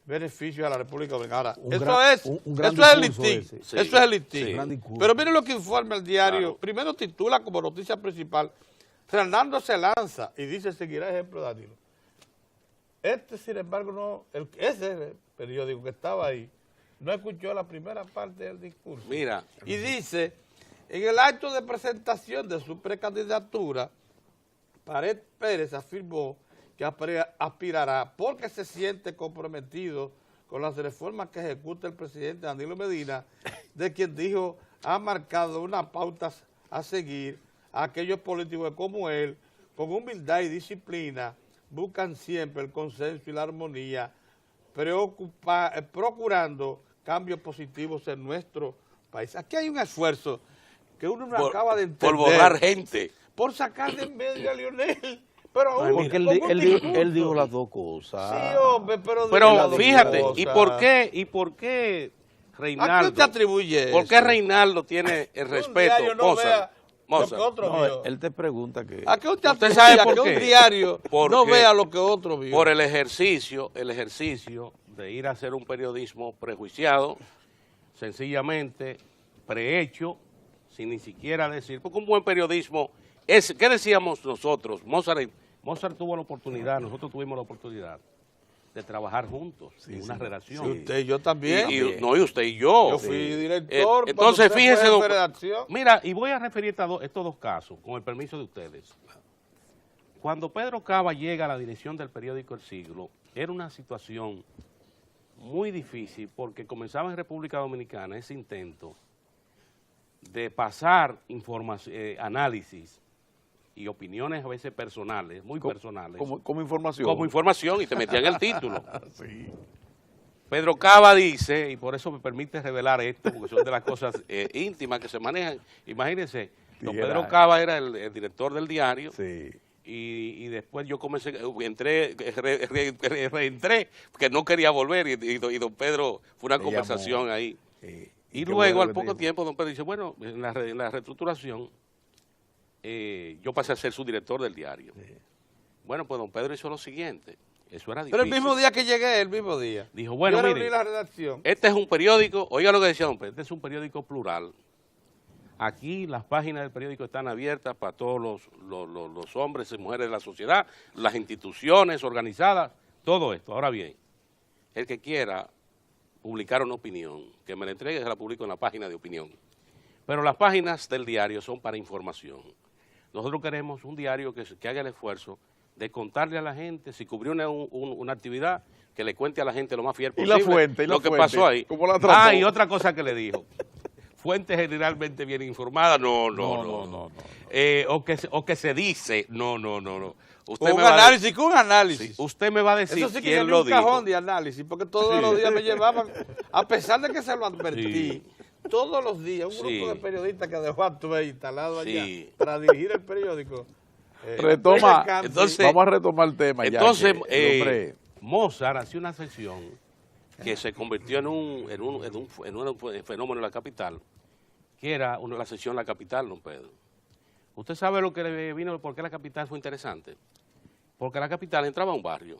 Speaker 1: beneficios a la República Dominicana. Eso es el listín.
Speaker 2: Sí,
Speaker 1: eso es el listín.
Speaker 2: Sí.
Speaker 1: Pero miren lo que informa el diario.
Speaker 3: Claro.
Speaker 1: Primero titula como noticia principal, Fernando se lanza y dice seguirá ejemplo de Danilo. Sin embargo, ese periódico que estaba ahí, no escuchó la primera parte del discurso.
Speaker 3: Mira.
Speaker 1: Y dice, en el acto de presentación de su precandidatura, Pared Pérez afirmó que aspirará porque se siente comprometido con las reformas que ejecuta el presidente Danilo Medina, de quien dijo ha marcado unas pautas a seguir a aquellos políticos que como él, con humildad y disciplina, buscan siempre el consenso y la armonía, procurando cambios positivos en nuestro país. Aquí hay un esfuerzo que uno no acaba de entender.
Speaker 3: Por borrar gente.
Speaker 1: Por sacar de en medio a Leonel. Pero
Speaker 2: No, porque él dijo las dos cosas.
Speaker 1: Sí, hombre, pero
Speaker 3: fíjate,
Speaker 1: cosas.
Speaker 3: ¿y por qué Reinaldo?
Speaker 1: ¿A quién te atribuye
Speaker 3: ¿Por qué
Speaker 1: eso?
Speaker 3: Reinaldo tiene el
Speaker 1: Un
Speaker 3: respeto?
Speaker 1: diario no vea lo que otro
Speaker 2: No,
Speaker 1: vio.
Speaker 2: él te pregunta que...
Speaker 1: ¿A qué usted
Speaker 3: ¿Usted
Speaker 1: atribuye
Speaker 3: sabe
Speaker 1: a
Speaker 3: por
Speaker 1: que
Speaker 3: qué?
Speaker 1: un diario
Speaker 3: Porque
Speaker 1: no vea lo que otro vio?
Speaker 3: Por el ejercicio de ir a hacer un periodismo prejuiciado, sencillamente prehecho, sin ni siquiera decir, porque un buen periodismo es, ¿qué decíamos nosotros? Mozart tuvo la oportunidad, nosotros tuvimos la oportunidad de trabajar juntos en una redacción.
Speaker 1: Sí, usted y yo también.
Speaker 3: Y usted y yo.
Speaker 1: Yo fui director.
Speaker 3: Entonces, fíjese,
Speaker 1: don,
Speaker 3: don,
Speaker 1: redacción.
Speaker 3: mira, y voy a referir estos dos casos, con el permiso de ustedes. Cuando Pedro Cava llega a la dirección del periódico El Siglo, era una situación muy difícil porque comenzaba en República Dominicana ese intento de pasar análisis y opiniones a veces personales, muy personales.
Speaker 2: Como información.
Speaker 3: Como información y te metían el título.
Speaker 2: Sí.
Speaker 3: Pedro Cava dice, y por eso me permite revelar esto, porque son de las cosas íntimas que se manejan. Imagínense, don Pedro Cava era el director del diario.
Speaker 2: Sí.
Speaker 3: Y después yo comencé, reentré, porque no quería volver, y don Pedro, fue una conversación ahí. Y luego, al poco tiempo, don Pedro dice, bueno, en la reestructuración, yo pasé a ser su director del diario. Sí. Bueno, pues don Pedro hizo lo siguiente, eso era difícil.
Speaker 1: Pero el mismo día que llegué, el mismo día.
Speaker 3: Dijo, bueno, mire,
Speaker 1: la redacción.
Speaker 3: Este es un periódico, oiga lo que decía don Pedro, este es un periódico plural. Aquí las páginas del periódico están abiertas para todos los hombres y mujeres de la sociedad, las instituciones organizadas, todo esto. Ahora bien, el que quiera publicar una opinión, que me la entregue, se la publico en la página de opinión. Pero las páginas del diario son para información. Nosotros queremos un diario que haga el esfuerzo de contarle a la gente, si cubrió una actividad, que le cuente a la gente lo más fiel posible.
Speaker 2: Y la fuente,
Speaker 3: lo que pasó ahí.
Speaker 2: ¿Cómo la trató?
Speaker 3: Y otra cosa que le dijo. Fuente generalmente bien informada, no. O que se dice, no. Usted
Speaker 1: un análisis, con un análisis.
Speaker 3: Sí, usted me va a decir
Speaker 1: eso sí que
Speaker 3: quién lo dijo.
Speaker 1: Un cajón de análisis, porque todos los días me llevaban, a pesar de que se lo advertí, todos los días, un grupo de periodistas que dejó a Tuve instalado allá para dirigir el periódico.
Speaker 2: Entonces, vamos a retomar el tema.
Speaker 3: Entonces, Mozart hacía una sección que se convirtió en un fenómeno en la capital, que era la sección La Capital, don Pedro. ¿Usted sabe lo que le vino, por qué la capital fue interesante? Porque la capital entraba a un barrio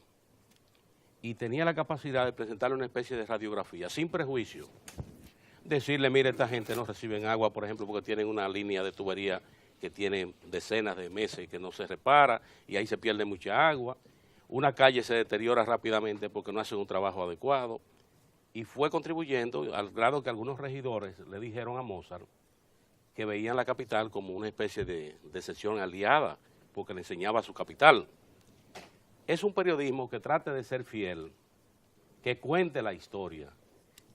Speaker 3: y tenía la capacidad de presentarle una especie de radiografía, sin prejuicio. Decirle, mire, esta gente no reciben agua, por ejemplo, porque tienen una línea de tubería que tiene decenas de meses y que no se repara, y ahí se pierde mucha agua. Una calle se deteriora rápidamente porque no hacen un trabajo adecuado. y fue contribuyendo al grado que algunos regidores le dijeron a Mozart que veían la capital como una especie de sección aliada, porque le enseñaba su capital. Es un periodismo que trate de ser fiel, que cuente la historia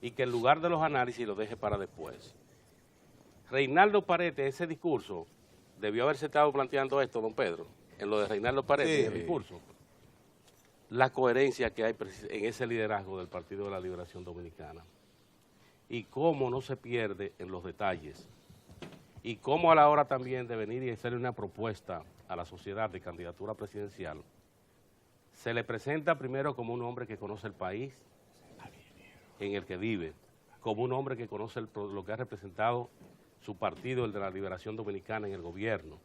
Speaker 3: y que en lugar de los análisis lo deje para después. Reinaldo Parete, ese discurso, debió haberse estado planteando esto, don Pedro, en lo de Reinaldo Parete,
Speaker 1: Sí.
Speaker 3: el discurso. La coherencia que hay en ese liderazgo del Partido de la Liberación Dominicana y cómo no se pierde en los detalles y cómo a la hora también de venir y hacerle una propuesta a la sociedad de candidatura presidencial, se le presenta primero como un hombre que conoce el país en el que vive, como un hombre que conoce lo que ha representado su partido, el de la Liberación Dominicana, en el gobierno,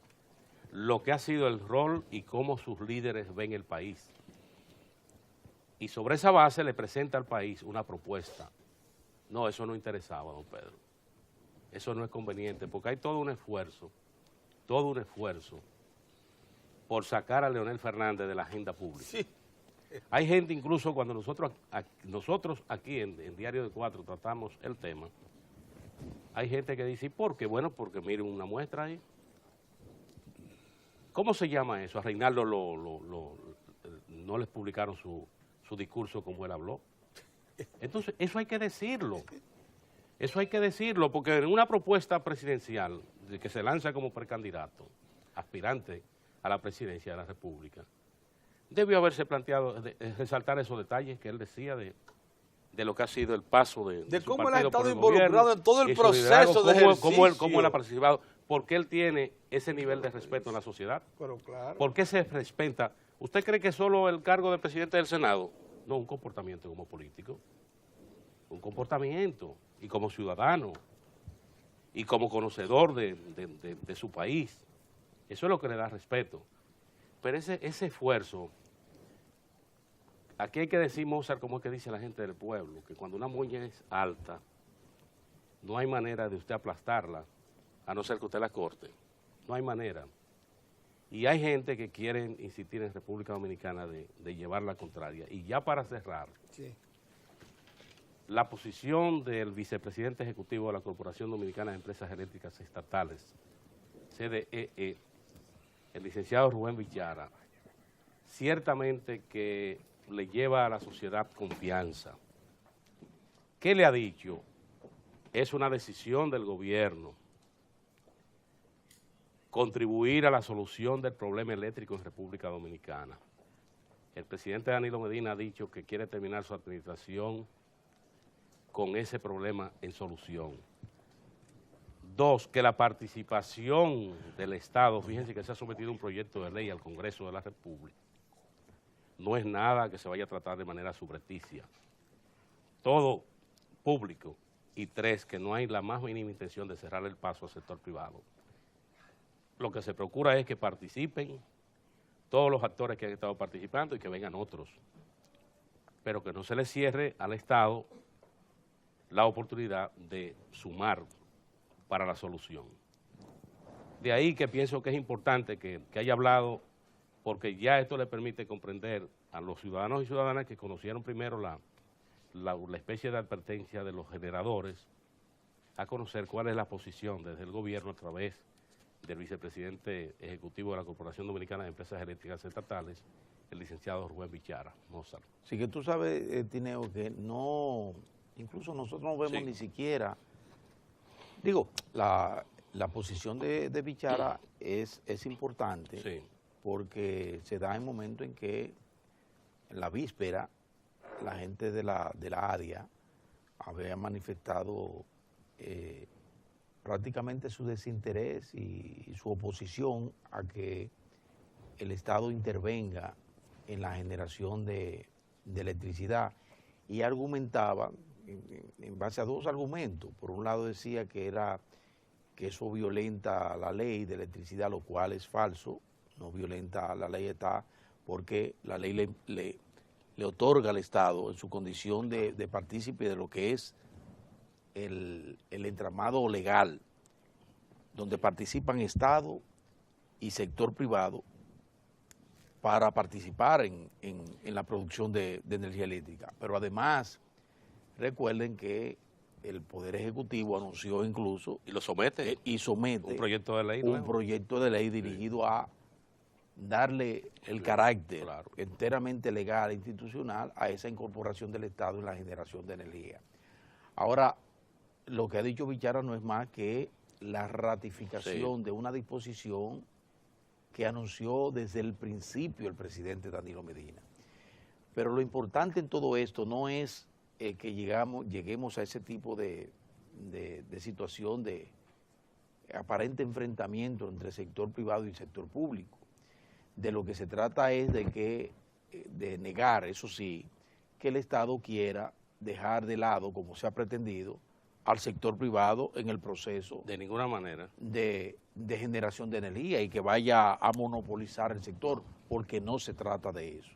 Speaker 3: lo que ha sido el rol y cómo sus líderes ven el país. Y sobre esa base le presenta al país una propuesta. No, eso no interesaba, don Pedro. Eso no es conveniente, porque hay todo un esfuerzo por sacar a Leonel Fernández de la agenda pública.
Speaker 1: Sí.
Speaker 3: Hay gente, incluso cuando nosotros aquí en Diario de Cuatro tratamos el tema, hay gente que dice, ¿y por qué? Bueno, porque miren una muestra ahí. ¿Cómo se llama eso? A Reinaldo no les publicaron su discurso como él habló. Entonces, eso hay que decirlo. Eso hay que decirlo, porque en una propuesta presidencial de que se lanza como precandidato, aspirante a la presidencia de la República, debió haberse planteado resaltar esos detalles que él decía de lo que ha sido el paso de su
Speaker 1: cómo él ha
Speaker 3: partido por
Speaker 1: estado
Speaker 3: el
Speaker 1: involucrado
Speaker 3: gobierno,
Speaker 1: en todo el
Speaker 3: y su liderazgo,
Speaker 1: proceso de ejercicio.
Speaker 3: cómo él ha participado, porque él tiene ese nivel de respeto en la sociedad.
Speaker 1: Pero claro.
Speaker 3: ¿Por qué se respeta? ¿Usted cree que solo el cargo de presidente del Senado? No, un comportamiento como político, un comportamiento y como ciudadano y como conocedor de su país. Eso es lo que le da respeto. Pero ese esfuerzo, aquí hay que decir, Mozart, como es que dice la gente del pueblo, que cuando una moña es alta, no hay manera de usted aplastarla, a no ser que usted la corte. No hay manera. Y hay gente que quiere insistir en República Dominicana de llevar la contraria. Y ya para cerrar,
Speaker 1: Sí.
Speaker 3: la posición del vicepresidente ejecutivo de la Corporación Dominicana de Empresas Eléctricas Estatales, CDEE, el licenciado Rubén Bichara, ciertamente que le lleva a la sociedad confianza. ¿Qué le ha dicho? Es una decisión del gobierno contribuir a la solución del problema eléctrico en República Dominicana. El presidente Danilo Medina ha dicho que quiere terminar su administración con ese problema en solución. Dos, que la participación del Estado, fíjense que se ha sometido un proyecto de ley al Congreso de la República, no es nada que se vaya a tratar de manera subrepticia. Todo público. Y tres, que no hay la más mínima intención de cerrar el paso al sector privado. Lo que se procura es que participen todos los actores que han estado participando y que vengan otros, pero que no se les cierre al Estado la oportunidad de sumar para la solución. De ahí que pienso que es importante que haya hablado, porque ya esto le permite comprender a los ciudadanos y ciudadanas que conocieron primero la especie de advertencia de los generadores, a conocer cuál es la posición desde el gobierno a través del vicepresidente ejecutivo de la Corporación Dominicana de Empresas Eléctricas Estatales, el licenciado Rubén Bichara, Mozart.
Speaker 2: Sí, que tú sabes, Tineo, que no, incluso nosotros no vemos ni siquiera, digo, la posición de Bichara es importante, porque se da en momento en que en la víspera la gente de la ADIA había manifestado prácticamente su desinterés y su oposición a que el Estado intervenga en la generación de electricidad, y argumentaba en base a dos argumentos. Por un lado decía que eso violenta la ley de electricidad, lo cual es falso, no violenta la ley ETA, porque la ley le otorga al Estado en su condición de partícipe de lo que es el entramado legal, donde participan Estado y sector privado para participar en la producción de energía eléctrica. Pero además Recuerden que el Poder Ejecutivo anunció incluso
Speaker 3: Y lo somete.
Speaker 2: y somete
Speaker 3: Un proyecto de ley
Speaker 2: un
Speaker 3: nuevo.
Speaker 2: proyecto de ley dirigido a darle el carácter
Speaker 3: claro.
Speaker 2: enteramente legal e institucional a esa incorporación del Estado en la generación de energía. Ahora, lo que ha dicho Bichara no es más que la ratificación de una disposición que anunció desde el principio el presidente Danilo Medina. Pero lo importante en todo esto no es que lleguemos a ese tipo de situación de aparente enfrentamiento entre el sector privado y el sector público. De lo que se trata es de negar, eso sí, que el Estado quiera dejar de lado, como se ha pretendido, al sector privado en el proceso
Speaker 3: De ninguna manera.
Speaker 2: de generación de energía y que vaya a monopolizar el sector, porque no se trata de eso.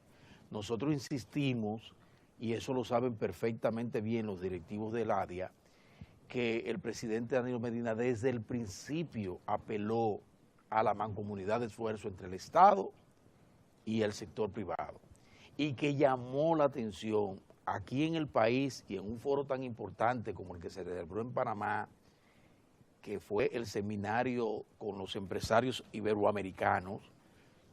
Speaker 2: Nosotros insistimos, y eso lo saben perfectamente bien los directivos del ADIA, que el presidente Danilo Medina desde el principio apeló a la mancomunidad de esfuerzo entre el Estado y el sector privado, y que llamó la atención aquí en el país y en un foro tan importante como el que se celebró en Panamá, que fue el seminario con los empresarios iberoamericanos,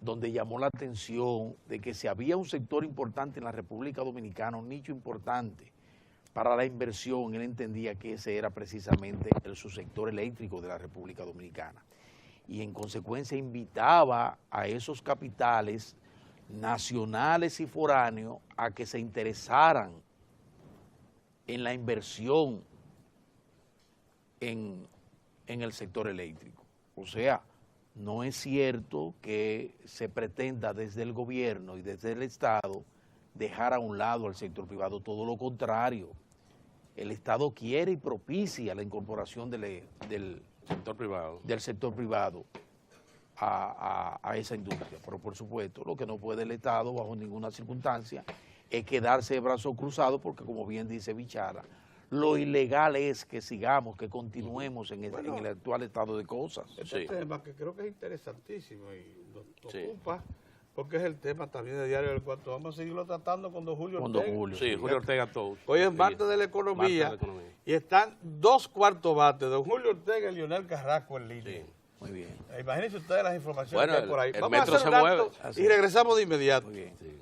Speaker 2: donde llamó la atención de que si había un sector importante en la República Dominicana, un nicho importante para la inversión, él entendía que ese era precisamente el subsector eléctrico de la República Dominicana. Y en consecuencia invitaba a esos capitales nacionales y foráneos a que se interesaran en la inversión en el sector eléctrico. O sea, no es cierto que se pretenda desde el gobierno y desde el Estado dejar a un lado al sector privado, todo lo contrario. El Estado quiere y propicia la incorporación del sector privado a esa industria. Pero por supuesto, lo que no puede el Estado bajo ninguna circunstancia es quedarse de brazos cruzados, porque como bien dice Bichara, lo ilegal es que sigamos, que continuemos en el actual estado de cosas.
Speaker 1: Este tema que creo que es interesantísimo y nos ocupa, porque es el tema también de Diario del Cuarto. Vamos a seguirlo tratando con don Julio Ortega.
Speaker 3: Julio Ortega Tous.
Speaker 1: Hoy es martes de la economía y están dos cuartos bates, don Julio Ortega y Leonel Carrasco en línea.
Speaker 2: Sí. Muy bien.
Speaker 1: Imagínense ustedes las informaciones que hay por ahí.
Speaker 3: El
Speaker 1: Vamos
Speaker 3: metro
Speaker 1: a hacer
Speaker 3: se
Speaker 1: un
Speaker 3: mueve.
Speaker 1: acto y regresamos de inmediato.
Speaker 2: Muy bien. Sí.